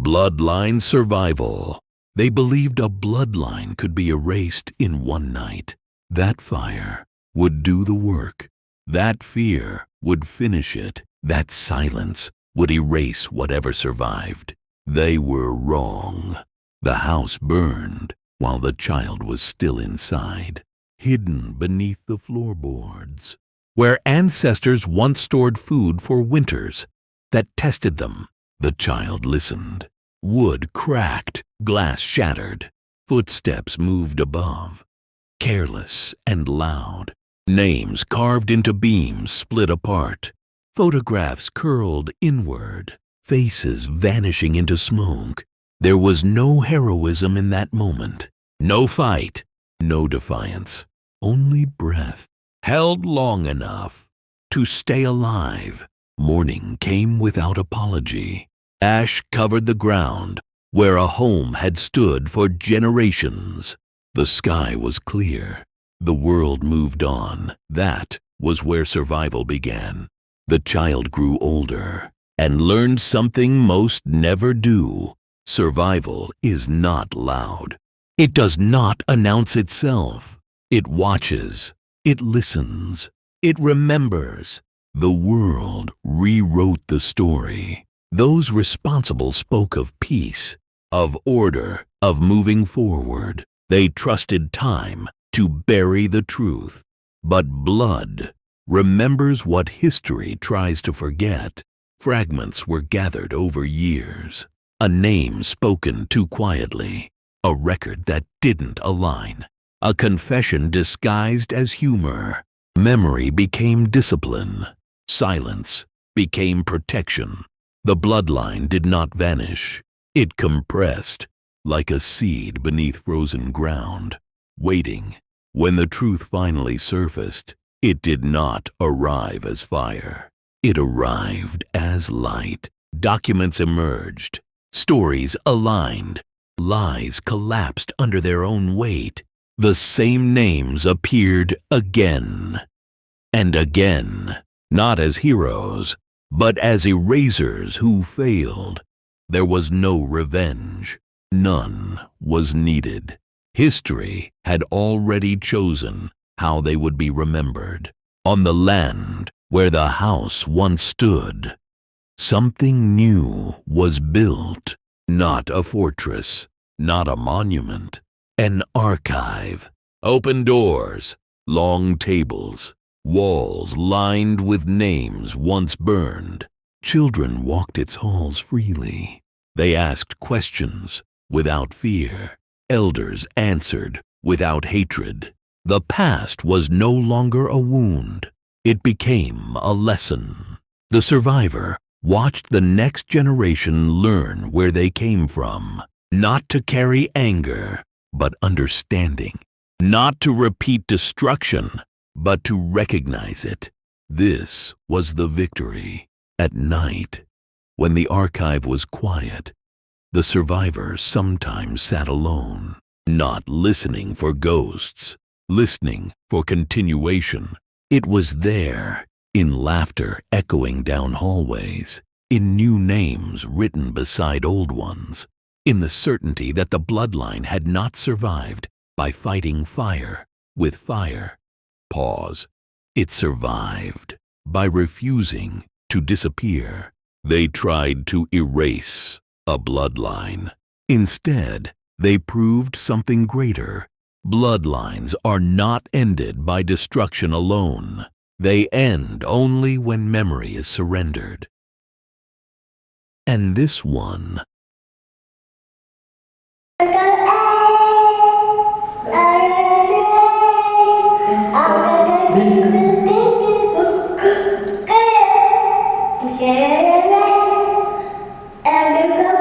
Bloodline survival. They believed a bloodline could be erased in one night. That fire would do the work. That fear would finish it. That silence would erase whatever survived. They were wrong. The house burned while the child was still inside, hidden beneath the floorboards, where ancestors once stored food for winters that tested them. The child listened. Wood cracked, glass shattered. Footsteps moved above, careless and loud. Names carved into beams split apart. Photographs curled inward, faces vanishing into smoke. There was no heroism in that moment. No fight, no defiance. Only breath, held long enough to stay alive. Morning came without apology. Ash covered the ground where a home had stood for generations. The sky was clear. The world moved on. That was where survival began. The child grew older and learned something most never do. Survival is not loud. It does not announce itself. It watches. It listens. It remembers. The world rewrote the story. Those responsible spoke of peace, of order, of moving forward. They trusted time to bury the truth. But blood remembers what history tries to forget. Fragments were gathered over years. A name spoken too quietly. A record that didn't align. A confession disguised as humor. Memory became discipline. Silence became protection. The bloodline did not vanish. It compressed like a seed beneath frozen ground, waiting. When the truth finally surfaced, it did not arrive as fire. It arrived as light. Documents emerged. Stories aligned. Lies collapsed under their own weight. The same names appeared again and again, not as heroes, but as erasers who failed. There was no revenge. None was needed. History had already chosen how they would be remembered. On the land where the house once stood, something new was built. Not a fortress, not a monument, an archive. Open doors, long tables, walls lined with names once burned. Children walked its halls freely. They asked questions without fear. Elders answered without hatred. The past was no longer a wound. It became a lesson. The survivor watched the next generation learn where they came from, not to carry anger, but understanding, not to repeat destruction, but to recognize it. This was the victory. At night, when the archive was quiet, the survivor sometimes sat alone, not listening for ghosts, listening for continuation. It was there, in laughter echoing down hallways, in new names written beside old ones, in the certainty that the bloodline had not survived by fighting fire with fire. Pause. It survived by refusing to disappear. They tried to erase a bloodline. Instead, they proved something greater. Bloodlines are not ended by destruction alone. They end only when memory is surrendered. And this one and